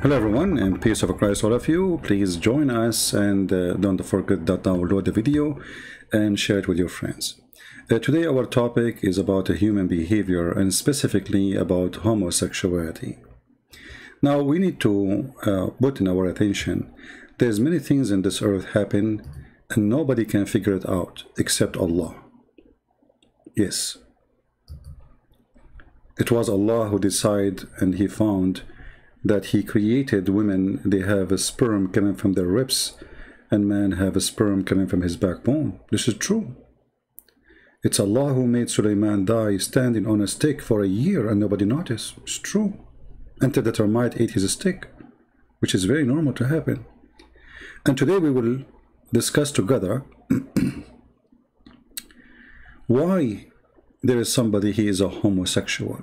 Hello everyone, and peace of Christ all of you. Please join us and don't forget to download the video and share it with your friends. Today our topic is about human behavior and specifically about homosexuality. Now we need to put in our attention there's many things in this earth happen and nobody can figure it out except Allah. Yes. It was Allah who decided, and he found that he created women, they have a sperm coming from their ribs, and men have a sperm coming from his backbone. This is true. It's Allah who made Sulaiman die standing on a stick for a year and nobody noticed. It's true. Until the termite ate his stick, which is very normal to happen. And today we will discuss together why there is somebody he is a homosexual.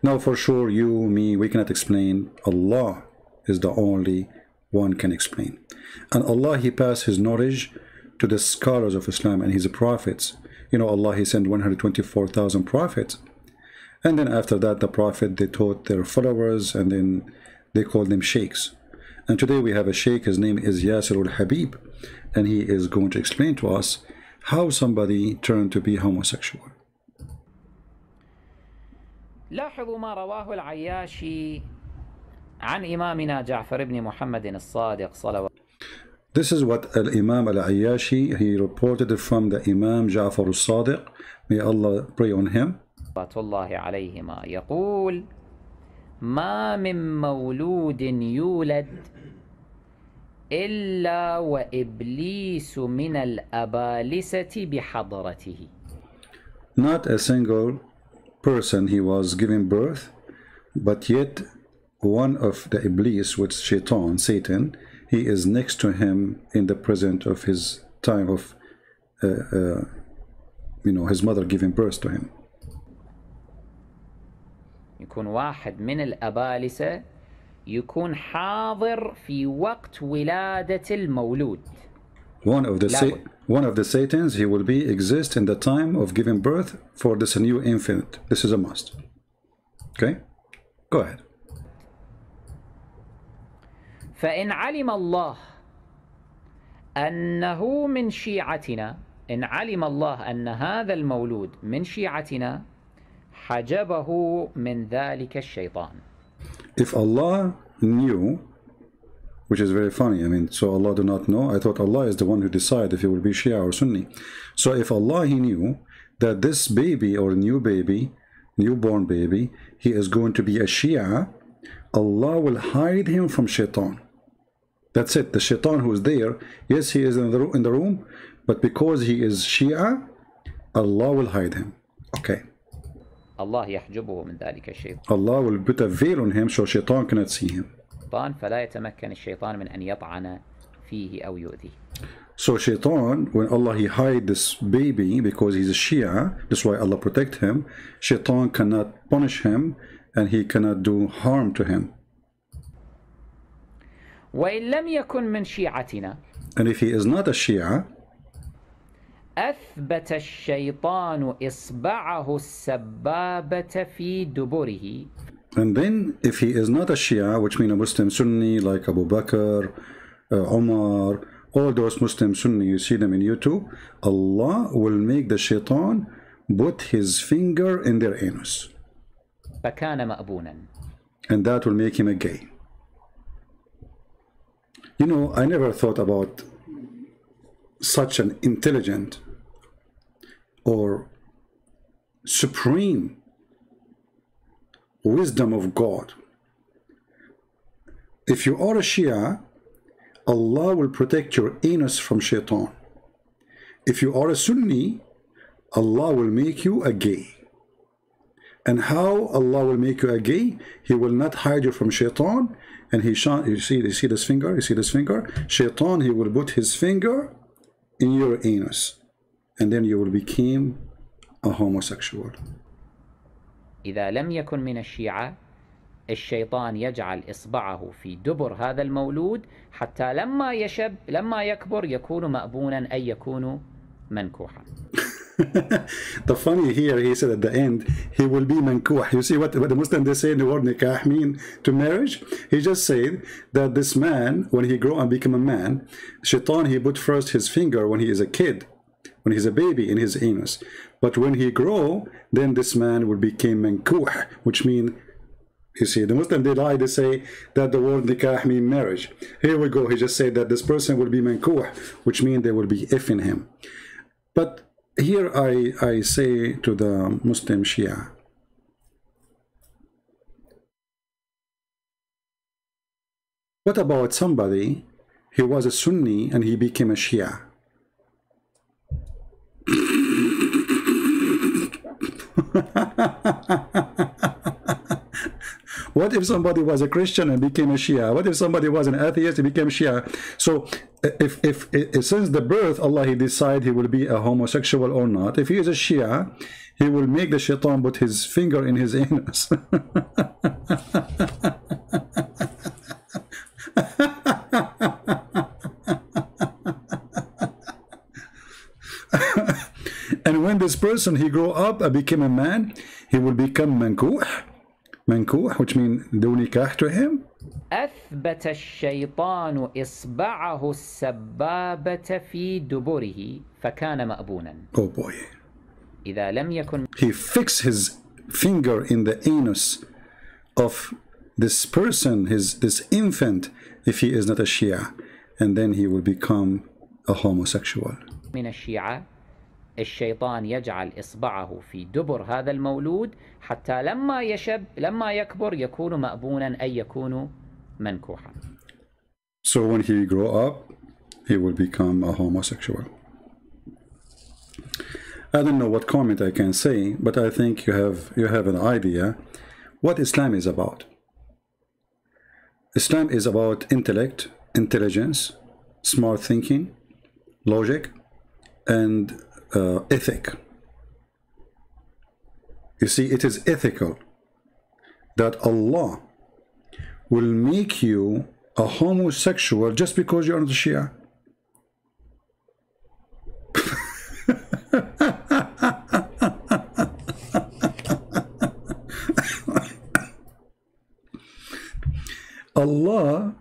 Now for sure you, me, we cannot explain. Allah is the only one can explain. And Allah, he passed his knowledge to the scholars of Islam and his prophets. You know, Allah, he sent 124,000 prophets. And then after that, the prophet, they taught their followers, and then they called them sheikhs. And today we have a sheikh, his name is Yasir al-Habib, and he is going to explain to us how somebody turned to be homosexual. لاحظوا ما رواه العياشي عن إمامنا جعفر بن محمد الصادق صلوات. This is what Imam al-Ayyashi, he reported from the Imam Ja'far al-Sadiq, may Allah pray on him. صلوات الله عليهما يقول: ما من مولود يولد إلا وإبليس من الأبالسة بحضرته. Not a single person he was giving birth, but yet one of the Iblis, which Shaitan, Satan, he is next to him in the present of his time of his mother giving birth to him. يكون واحد من الأبالسة يكون حاضر في وقت ولادة المولود. One of the Satans, he will exist in the time of giving birth for this new infant. This is a must. Okay? Go ahead. فإن علم الله أنه من شيعتنا، إن علم الله أن هذا المولود من شيعتنا حجبه من ذلك الشيطان. If Allah knew, which is very funny, I mean, so Allah do not know. I thought Allah is the one who decides if he will be Shia or Sunni. So if Allah, he knew that this baby or newborn baby, he is going to be a Shia, Allah will hide him from Shaitan. That's it. The Shaitan who is there, yes, he is in the room, but because he is Shia, Allah will hide him. Okay. الله يحجبه من ذلك الشيطان. Allah will put a veil on him so Shaitan cannot see him. فلا يتمكن الشيطان من أن يطعن فيه أو يؤذيه. So Shaitan, when Allah he hide this baby because he's a Shia, that's why Allah protect him, Shaitan cannot punish him and he cannot do harm to him. وإن لم يكن من شيعتنا. And if he is not a Shia, أثبت الشيطان إصبعه السبابة في دبره. And then if he is not a Shia, which means a Muslim Sunni like Abu Bakr, Umar, all those Muslim Sunni, you see them in YouTube, Allah will make the Shaitan put his finger in their anus. فكان مأبونا. And that will make him a gay. You know, I never thought about such an intelligent or supreme wisdom of God. If you are a Shia, Allah will protect your anus from Shaitan. If you are a Sunni, Allah will make you a gay. And how Allah will make you a gay? He will not hide you from Shaitan. And you see this finger? You see this finger? Shaitan, he will put his finger in your anus. And then you will become a homosexual. إذا لم يكن من الشيعة الشيطان يجعل إصبعه في دبر هذا المولود حتى لما يكبر يكون مأبونا أي يكون منكوحا. The funny here, he said at the end, he will be mankuh. You see what the Muslim, they say the word nikah mean to marriage? He just said that this man, when he grow and become a man, shaitan, he put first his finger when he is a kid, when he's a baby in his anus. But when he grow, then this man will become mankuh, which mean, you see, the Muslim, they lie, they say that the word nikah mean marriage. Here we go, he just said that this person will be mankuh, which means they will be effing him. But here I say to the Muslim Shia, what about somebody, he was a Sunni and he became a Shia? What if somebody was a Christian and became a Shia? What if somebody was an atheist and became Shia? So if since the birth Allah he decide he will be a homosexual or not, if he is a Shia, he will make the shaitan put his finger in his anus. And when this person he grow up and became a man, he will become mankuh. Mankuh, which means do nikah to him. أثبت الشيطان إصبعه السبابة في دبره فكان مأبونا. Oh boy. إذا لم يكن. He fixed his finger in the anus of this person, this infant, if he is not a Shia, and then he will become a homosexual. من الشيعة الشيطان يجعل إصبعه في دبر هذا المولود حتى لما يكبر يكون مأبونا أي يكون منكوحا. So when he grow up, he will become a homosexual. I don't know what comment I can say, but I think you have an idea what Islam is about. Islam is about intellect, intelligence, smart thinking, logic, and ethic. You see, it is ethical that Allah will make you a homosexual just because you're not a Shia. Allah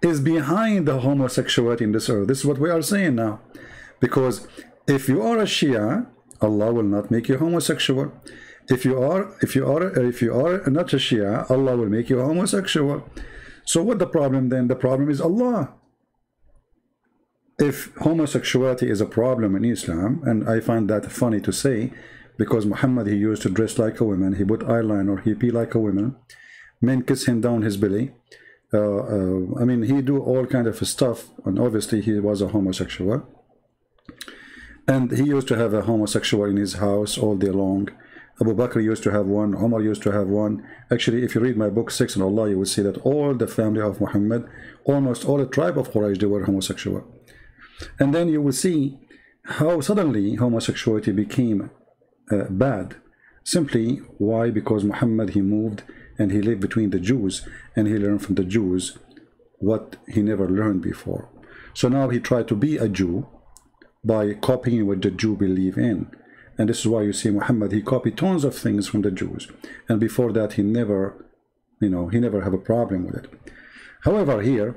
is behind the homosexuality in this earth. This is what we are saying now. Because if you are a Shia, Allah will not make you homosexual. If you are not a Shia, Allah will make you homosexual. So what the problem then? The problem is Allah. If homosexuality is a problem in Islam, and I find that funny to say, because Muhammad, he used to dress like a woman, he put eyeliner, he pee like a woman, men kiss him down his belly. I mean, he do all kind of stuff, and obviously he was a homosexual. And he used to have a homosexual in his house all day long. Abu Bakr used to have one, Umar used to have one. Actually, if you read my book 6 on Allah, you will see that all the family of Muhammad, almost all the tribe of Quraysh, they were homosexual. And then you will see how suddenly homosexuality became bad. Simply, why? Because Muhammad, he moved and he lived between the Jews, and he learned from the Jews what he never learned before. So now he tried to be a Jew by copying what the Jew believe in. And this is why you see Muhammad, he copied tons of things from the Jews. And before that, he never, he never have a problem with it. However, here,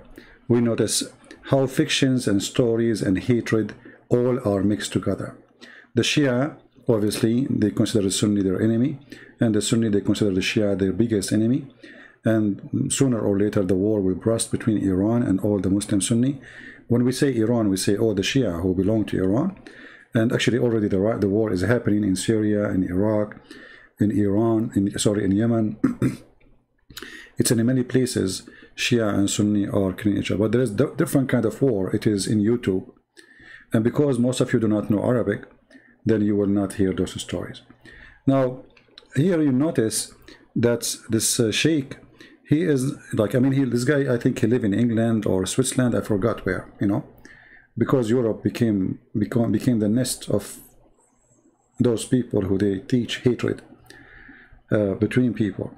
we notice how fictions and stories and hatred all are mixed together. The Shia, obviously, they consider the Sunni their enemy. And the Sunni, they consider the Shia their biggest enemy. And sooner or later, the war will burst between Iran and all the Muslim Sunni. When we say Iran, we say, oh, the Shia who belong to Iran. And actually already the war is happening in Syria, in Iraq, in Iran, in Yemen. It's in many places, Shia and Sunni are killing each other. But there is different kind of war. It is in YouTube. And because most of you do not know Arabic, then you will not hear those stories. Now, here you notice that this sheikh, he is like, I mean, this guy, I think he live in England or Switzerland, I forgot where, because Europe became the nest of those people who they teach hatred between people.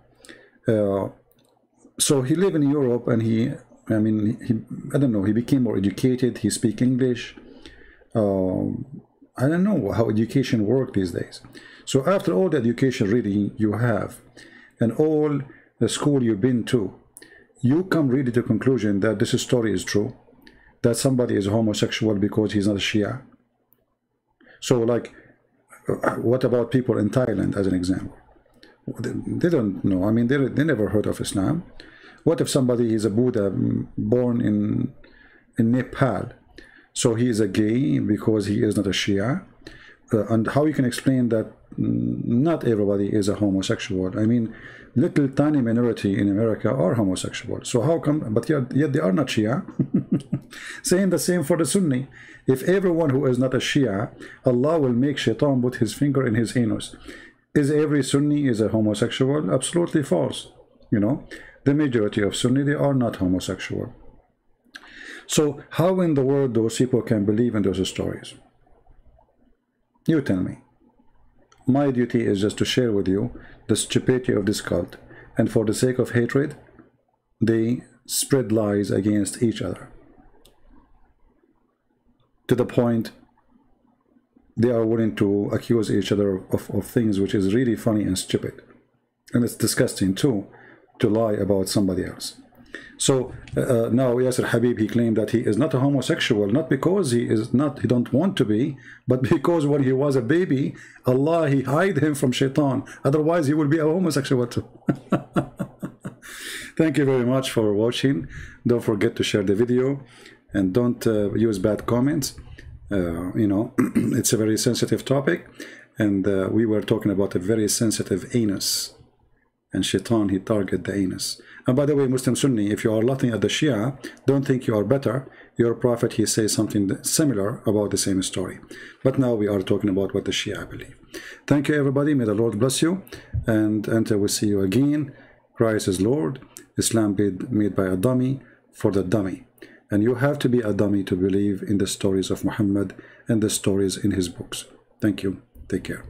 So he live in Europe, and I don't know, he became more educated, he speak English, I don't know how education works these days. So after all the education really you have, and all the school you've been to, you come really to the conclusion that this story is true, that somebody is homosexual because he's not a Shia. So like, what about people in Thailand as an example? They don't know. I mean, they never heard of Islam. What if somebody is a Buddha born in Nepal? So he is a gay because he is not a Shia? And how you can explain that not everybody is a homosexual? I mean, little tiny minority in America are homosexual. So how come, but yet they are not Shia? Saying the same for the Sunni. If everyone who is not a Shia, Allah will make Shaitan put his finger in his anus. Is every Sunni is a homosexual? Absolutely false. You know, the majority of Sunni, they are not homosexual. So how in the world those people can believe in those stories? You tell me. My duty is just to share with you the stupidity of this cult, and for the sake of hatred, they spread lies against each other, to the point they are willing to accuse each other of things which is really funny and stupid. And it's disgusting too, to lie about somebody else. So now Yasser Habib, he claimed that he is not a homosexual, not because he don't want to be, but because when he was a baby, Allah, he hid him from Shaitan. Otherwise he would be a homosexual too. Thank you very much for watching. Don't forget to share the video, and don't use bad comments. You know, it's a very sensitive topic, and we were talking about a very sensitive anus, and Shaitan, he target the anus. And by the way, Muslim Sunni, if you are laughing at the Shia, don't think you are better. Your prophet, he says something similar about the same story. But now we are talking about what the Shia believe. Thank you, everybody. May the Lord bless you, and until we see you again, Christ is Lord. Islam made by a dummy for the dummy. And you have to be a dummy to believe in the stories of Muhammad and the stories in his books. Thank you. Take care.